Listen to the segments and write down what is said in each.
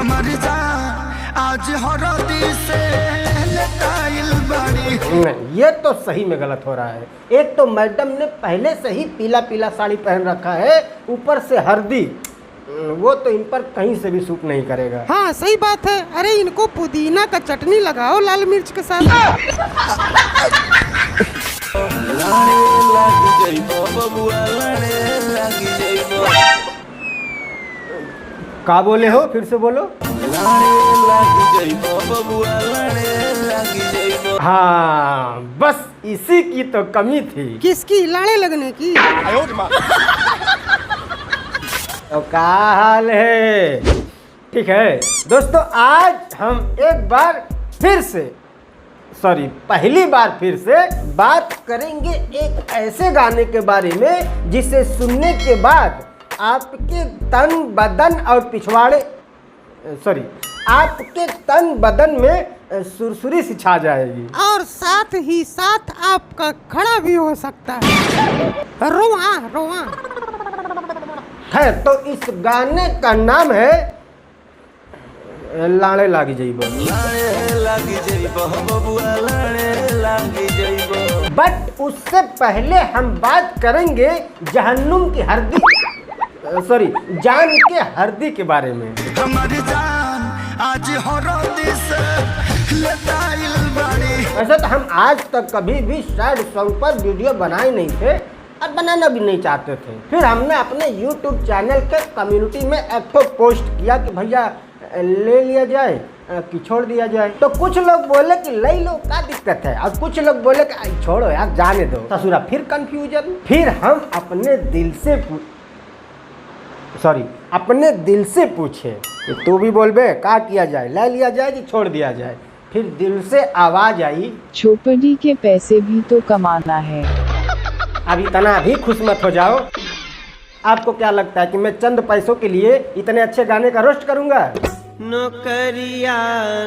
हमार जान आज हरदी से लटाइल बाड़ी। नहीं, ये तो सही में गलत हो रहा है। एक तो मैडम ने पहले से ही पीला पीला साड़ी पहन रखा है, ऊपर से हल्दी, वो तो इन पर कहीं से भी सूट नहीं करेगा। हाँ सही बात है। अरे इनको पुदीना का चटनी लगाओ लाल मिर्च के साथ। का बोले हो, फिर से बोलो। हाँ बस इसी की तो कमी थी। किसकी? लाड़े लगने की। तो क्या हाल है? ठीक है दोस्तों, आज हम एक बार फिर से पहली बार फिर से बात करेंगे एक ऐसे गाने के बारे में जिसे सुनने के बाद आपके तन बदन और आपके तन बदन में सुरसुरी सी छा जाएगी और साथ ही साथ आपका खड़ा भी हो सकता है। रोआ रोआ है। तो इस गाने का नाम है लाड़े लागी जइबो। बट उससे पहले हम बात करेंगे जहन्नुम की जान के हरदी के बारे में। हमारी जान आज हरदी से लटाइल बाड़ी। वैसे तो हम आज तक कभी भी सैड सॉन्ग पर वीडियो बनाए नहीं थे और बनाना भी नहीं चाहते थे। फिर हमने अपने YouTube चैनल के कम्युनिटी में एक तो पोस्ट किया कि भैया ले लिया जाए कि छोड़ दिया जाए। तो कुछ लोग बोले कि ले लो, क्या दिक्कत है, और कुछ लोग बोले कि छोड़ो यार जाने दो। ससुरा फिर कंफ्यूजन। फिर हम अपने दिल से पूछे कि तू भी बोल बे, क्या किया जाए, ले लिया जाए कि छोड़ दिया जाए। फिर दिल से आवाज आई, चौपड़ी के पैसे भी तो कमाना है। अब इतना भी खुश मत हो जाओ। आपको क्या लगता है कि मैं चंद पैसों के लिए इतने अच्छे गाने का रोस्ट करूंगा? नौकरिया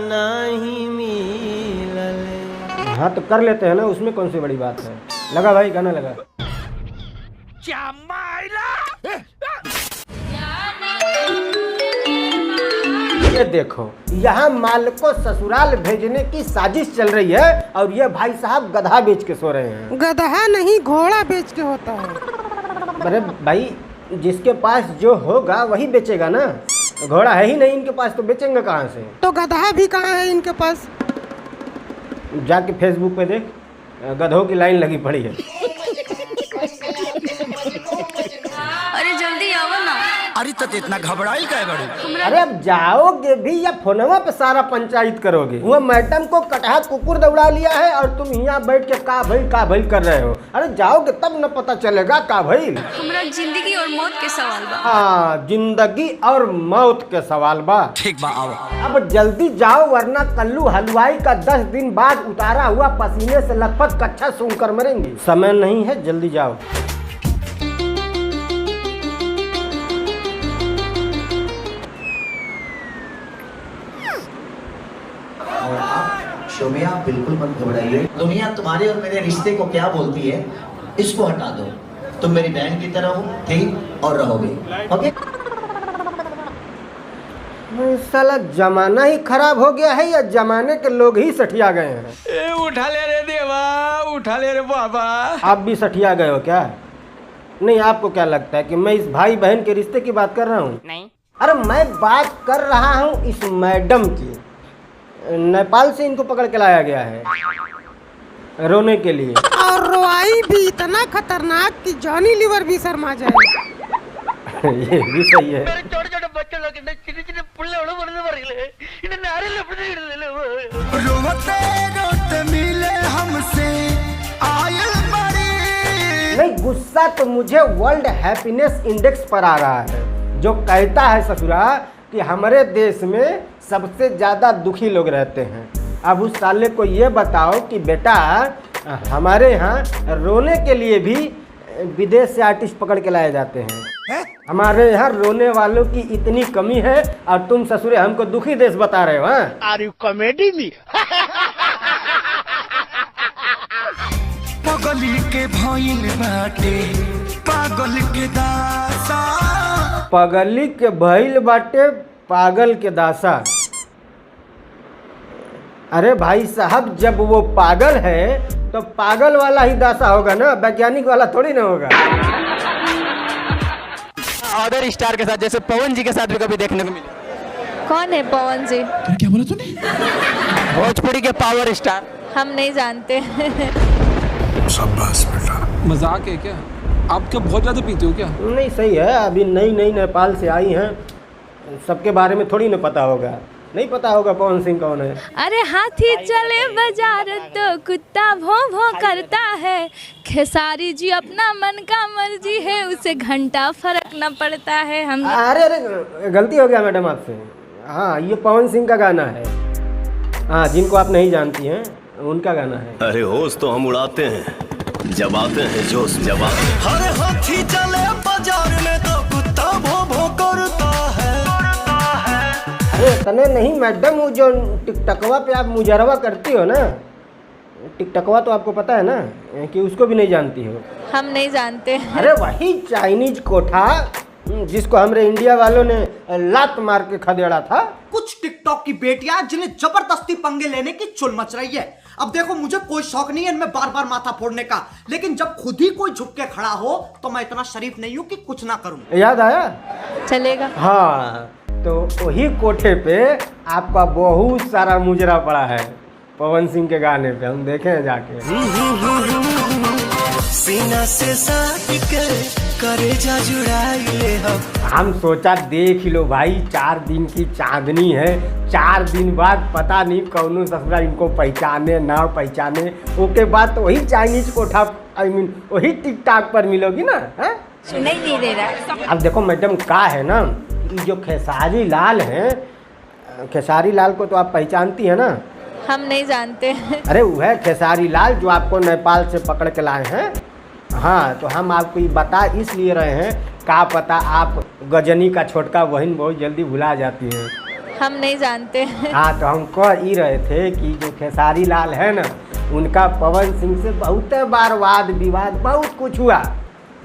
नहीं मिलले। हाँ तो कर लेते हैं ना, उसमें कौन सी बड़ी बात है। लगा भाई, गाना लगा। ये देखो, यहाँ माल को ससुराल भेजने की साजिश चल रही है और ये भाई साहब गधा बेच के सो रहे हैं। गधा नहीं, घोड़ा बेच के होता है। अरे भाई, जिसके पास जो होगा वही बेचेगा ना। घोड़ा है ही नहीं इनके पास, तो बेचेंगे कहाँ से? तो गधा भी कहाँ है इनके पास? जाके फेसबुक पे देख, गधों की लाइन लगी पड़ी है। अरे जल्दी आओ ना। अरे तो इतना घबराइल काहे बड़े? अरे अब जाओगे भी या फोनवा पे सारा पंचायत करोगे? वो मैडम को कटहा कुकुर दौड़ा लिया है और तुम यहाँ बैठ के का भई कर रहे हो। अरे जाओगे तब न पता चलेगा का भई। हमरा जिंदगी और मौत के सवाल बा। हाँ, जिंदगी और मौत के सवाल बा। ठीक बा, आओ। अब जल्दी जाओ वरना कल्लू हलवाई का 10 दिन बाद उतारा हुआ पसीने से लथपथ कच्चा सूंघ कर मरेंगे। समय नहीं है, जल्दी जाओ। शोमिया बिल्कुल मत घबराइए। दुनिया तुम्हारे और मेरे रिश्ते को क्या बोलती है, इसको हटा दो। तुम मेरी बहन की तरह हो, थी और रहोगे। ओके? साला जमाना ही खराब हो गया है या जमाने के लोग ही सठिया गए हैं? उठा ले रे देवा, उठा ले रे बाबा। आप भी सठिया गए हो क्या? नहीं, आपको क्या लगता है कि मैं इस भाई बहन के रिश्ते की बात कर रहा हूँ? नहीं। अरे मैं बात कर रहा हूँ इस मैडम की। नेपाल से इनको पकड़ के लाया गया है रोने के लिए। और रोआई भी इतना खतरनाक कि जॉनी लीवर भी शर्मा जाए। ये भी सही है। रोते रोते मिले हमसे आयल बड़ी। नहीं, गुस्सा तो मुझे वर्ल्ड हैप्पीनेस इंडेक्स पर आ रहा है, जो कहता है ससुरा कि हमारे देश में सबसे ज़्यादा दुखी लोग रहते हैं। अब उस साले को ये बताओ कि बेटा, हमारे यहाँ रोने के लिए भी विदेश से आर्टिस्ट पकड़ के लाए जाते हैं। हमारे यहाँ रोने वालों की इतनी कमी है और तुम ससुरे हमको दुखी देश बता रहे हो। Are you comedy me? पगली के भइल बाटे पागल के दासा। पगली के भइल बाटे पागल के दासा। अरे भाई साहब, जब वो पागल है तो पागल वाला ही दासा होगा ना, वैज्ञानिक वाला थोड़ी ना होगा। अदर स्टार के साथ, जैसे पवन जी के साथ भी कभी देखने को मिले? कौन है पवन जी? क्या बोला तूने? भोजपुरी के पावर स्टार। हम नहीं जानते। मजाक है क्या? आप क्या बहुत ज़्यादा पीते हो क्या? नहीं, सही है। अभी नई नई नेपाल से आई हैं, सबके बारे में थोड़ी ना पता होगा। नहीं पता होगा पवन सिंह कौन है। अरे हाथी चले बाजार तो कुत्ता भौं भौं करता है, खेसारी जी अपना मन का मर्जी है, उसे घंटा फर्क न पड़ता है। हम अरे गलती हो गया मैडम आपसे। हाँ, ये पवन सिंह का गाना है। हाँ, जिनको आप नहीं जानती हैं उनका गाना है। अरे होश तो हम उड़ाते हैं जब आते हैं जोश, जब आते हैं। हर हाथी चले बाजार में तो कुत्ता भौं भौं करता है। अरे इतने नहीं मैडम, वो जो टिकटकवा पे आप मुजरवा करती हो ना, टिकटकवा तो आपको पता है ना कि उसको भी नहीं जानती हो। हम नहीं जानते। अरे वही चाइनीज कोठा जिसको हमारे इंडिया वालों ने लात मार के खदेड़ा था। कुछ टिकटॉक की बेटियां जिन्हें जबरदस्ती पंगे लेने की चुल मच रही है। अब देखो, मुझे कोई शौक नहीं है इनमें बार बार माथा फोड़ने का, लेकिन जब खुद ही कोई झुक के खड़ा हो तो मैं इतना शरीफ नहीं हूँ कि कुछ ना करूँ। याद आया? चलेगा। हाँ, तो वही कोठे पे आपका बहुत सारा मुजरा पड़ा है पवन सिंह के गाने पे। हम देखे हैं जाके। सीना से साथ करेजा जुड़ाई ले हम सोचा देख लो भाई, 4 दिन की चांदनी है, 4 दिन बाद पता नहीं कौनो ससुरा इनको पहचाने ना पहचाने। उसके बाद तो वही चाइनीज कोठा, आई मीन वही टिकटॉक पर मिलोगी ना। है सुनाई नहीं दे रहा। अब देखो मैडम, का है ना, जो खेसारी लाल हैं, खेसारी लाल को तो आप पहचानती है ना? हम नहीं जानते। अरे वो है खेसारी लाल जो आपको नेपाल से पकड़ के लाए हैं। हाँ, तो हम आपको ये बता इसलिए रहे हैं, का पता आप गजनी का छोटका बहन बहुत जल्दी भुला जाती हैं। हम नहीं जानते। हाँ, तो हम कह ही रहे थे कि जो खेसारी लाल है ना, उनका पवन सिंह से बहुत बार वाद विवाद बहुत कुछ हुआ,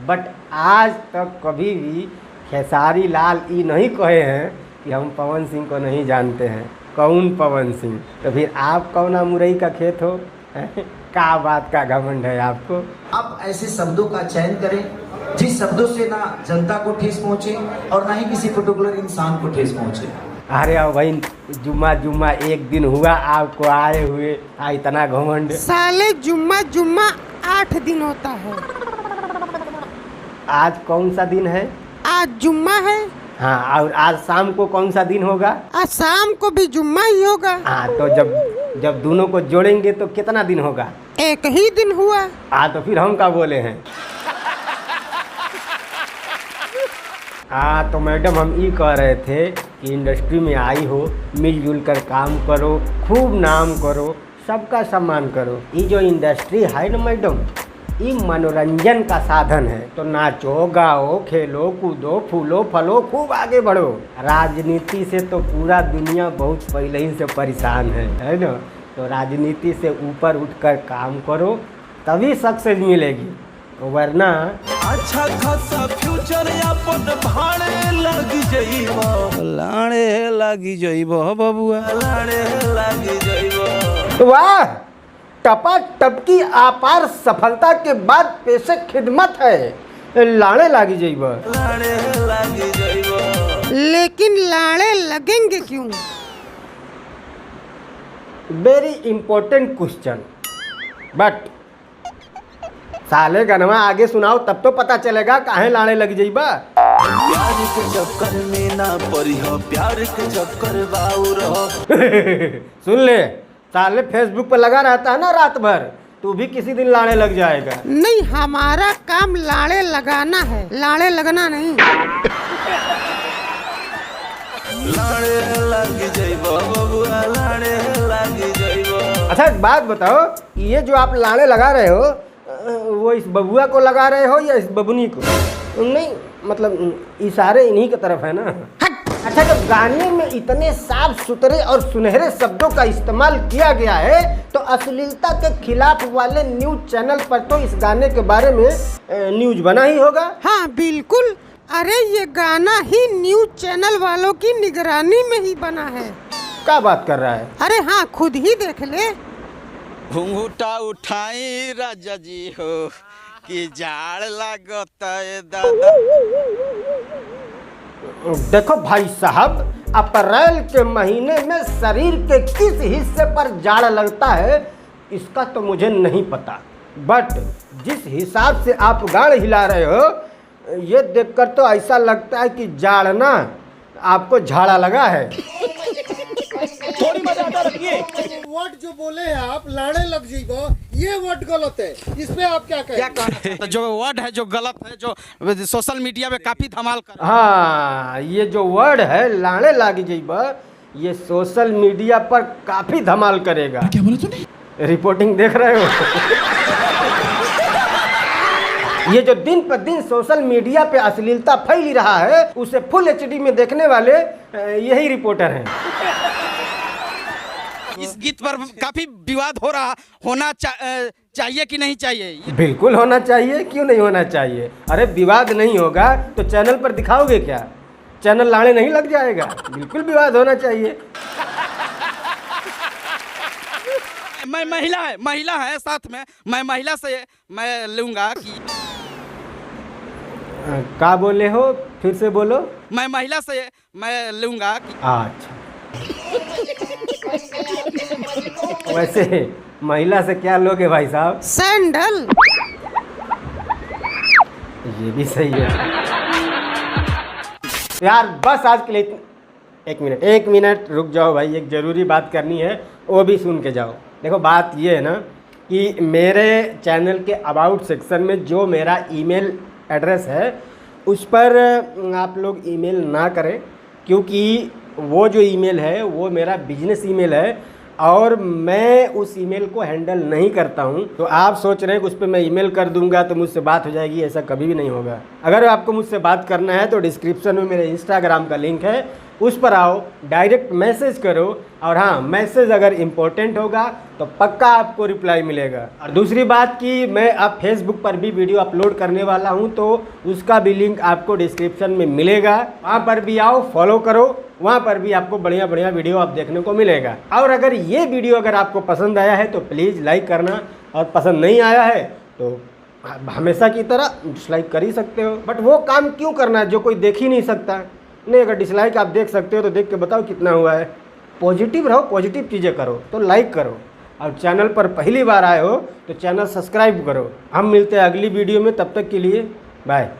बट आज तक कभी भी खेसारी लाल ये नहीं कहे हैं कि हम पवन सिंह को नहीं जानते हैं। कौन पवन सिंह? तो फिर आप कौन मुरई का खेत हो? क्या बात का घमंड है आपको? आप ऐसे शब्दों का चयन करें जिस शब्दों से ना जनता को ठेस पहुंचे और ना ही किसी पर्टिकुलर इंसान को ठेस पहुंचे। अरे भाई, जुम्मा एक दिन हुआ आपको आए हुए, इतना घमंड। साले जुम्मा 8 दिन होता है। आज कौन सा दिन है? आज जुम्मा है। हाँ, और आज शाम को कौन सा दिन होगा? आज शाम को भी जुम्मा ही होगा। हाँ, तो जब दोनों को जोड़ेंगे तो कितना दिन होगा? एक ही दिन हुआ। हाँ, तो फिर हम क्या बोले हैं? हाँ, तो मैडम हम ये कह रहे थे कि इंडस्ट्री में आई हो, मिलजुल कर काम करो, खूब नाम करो, सबका सम्मान करो। ये जो इंडस्ट्री है ना मैडम, ये मनोरंजन का साधन है। तो नाचो, गाओ, खेलो, कूदो, फूलो, फलो, खूब आगे बढ़ो। राजनीति से तो पूरा दुनिया बहुत पहले ही से परेशान है ना? तो राजनीति से ऊपर उठकर काम करो, तभी सक्सेस मिलेगी, वरना अच्छा खासा फ्यूचर अपन भाड़े लग जइबो, लाड़े लगी जइबो बबुआ, लाड़े लगी जइबो। वाह, टपा टपकी अपार सफलता के बाद पेशे खिदमत है, लाड़े लागी जइबो, लाड़े लगी जइबो। लेकिन लाड़े लगेंगे क्यों? वेरी इम्पोर्टेंट क्वेश्चन, बट साले गनवा आगे सुनाओ तब तो पता चलेगा काहे लाड़े लग जइबा। प्यार के चक्कर में ना पड़ी हो, प्यार के चक्कर बाउर हो। सुन ले, साले फेसबुक पर लगा रहता है ना रात भर, तू भी किसी दिन लाड़े लग जाएगा। नहीं, हमारा काम लाड़े लगाना है, लाड़े लगना नहीं। लाड़े लगी जइबो बबुआ, लाड़े लगी जइबो। अच्छा एक बात बताओ, ये जो आप लाड़े लगा रहे हो, वो इस बबुआ को लगा रहे हो या इस बबुनी को? नहीं, मतलब इशारे इन्हीं की तरफ है ना। अच्छा, जब गाने में इतने साफ सुथरे और सुनहरे शब्दों का इस्तेमाल किया गया है, तो अश्लीलता के खिलाफ वाले न्यूज चैनल पर तो इस गाने के बारे में न्यूज बना ही होगा। हाँ बिल्कुल, अरे ये गाना ही न्यूज चैनल वालों की निगरानी में ही बना है। क्या बात कर रहा है? अरे हाँ, खुद ही देख ले। घूंघटा उठाई राजा जी हो कि जाड़ लागता है दादा। देखो भाई साहब, अप्रैल के महीने में शरीर के किस हिस्से पर जाड़ लगता है इसका तो मुझे नहीं पता, बट जिस हिसाब से आप गाड़ हिला रहे हो ये देखकर तो ऐसा लगता है कि जाड़ ना आपको झाड़ा लगा है। थोड़ी मर्यादा रखिए। वर्ड जो बोले हैं आप, लाड़े लग जीगो, ये वर्ड गलत है, इस पे आप क्या कहें? तो जो वर्ड है जो गलत है, जो सोशल मीडिया पे काफी धमाल कर। हाँ, ये जो वर्ड है लाड़े लागी जइबा, ये सोशल मीडिया पर काफी धमाल करेगा। क्या बोला तूने? रिपोर्टिंग देख रहे हो? ये जो दिन पर दिन सोशल मीडिया पे अश्लीलता फैल रहा है उसे फुल एचडी में देखने वाले यही रिपोर्टर हैं। इस गीत पर काफी विवाद होना चाहिए कि नहीं चाहिए? बिल्कुल होना चाहिए, क्यों नहीं होना चाहिए? अरे विवाद नहीं होगा तो चैनल पर दिखाओगे क्या? चैनल लाड़े नहीं लग जाएगा? बिल्कुल विवाद होना चाहिए। मैं महिला है साथ में, मैं महिला से मैं लूंगा कि क्या बोले हो? फिर से बोलो। मैं महिला से मैं लूंगा कि। अच्छा, वैसे महिला से क्या लोगे भाई साहब? सैंडल। ये भी सही है यार। बस आज के लिए एक मिनट रुक जाओ भाई, एक ज़रूरी बात करनी है, वो भी सुन के जाओ। देखो बात ये है ना कि मेरे चैनल के अबाउट सेक्शन में जो मेरा ईमेल एड्रेस है उस पर आप लोग ईमेल ना करें, क्योंकि वो जो ईमेल है वो मेरा बिजनेस ईमेल है और मैं उस ईमेल को हैंडल नहीं करता हूं। तो आप सोच रहे हैं कि उस पर मैं ईमेल कर दूंगा तो मुझसे बात हो जाएगी, ऐसा कभी भी नहीं होगा। अगर आपको मुझसे बात करना है तो डिस्क्रिप्शन में मेरे इंस्टाग्राम का लिंक है, उस पर आओ, डायरेक्ट मैसेज करो, और हाँ, मैसेज अगर इम्पोर्टेंट होगा तो पक्का आपको रिप्लाई मिलेगा। और दूसरी बात कि मैं अब फेसबुक पर भी वीडियो अपलोड करने वाला हूँ, तो उसका भी लिंक आपको डिस्क्रिप्शन में मिलेगा, वहाँ पर भी आओ, फॉलो करो, वहाँ पर भी आपको बढ़िया बढ़िया वीडियो आप देखने को मिलेगा। और अगर ये वीडियो अगर आपको पसंद आया है तो प्लीज़ लाइक करना, और पसंद नहीं आया है तो हमेशा की तरह डिसलाइक कर ही सकते हो। बट वो काम क्यों करना है जो कोई देख ही नहीं सकता? नहीं, अगर डिसलाइक आप देख सकते हो तो देख के बताओ कितना हुआ है। पॉजिटिव रहो, पॉजिटिव चीज़ें करो, तो लाइक करो, और चैनल पर पहली बार आए हो तो चैनल सब्सक्राइब करो। हम मिलते हैं अगली वीडियो में, तब तक के लिए बाय।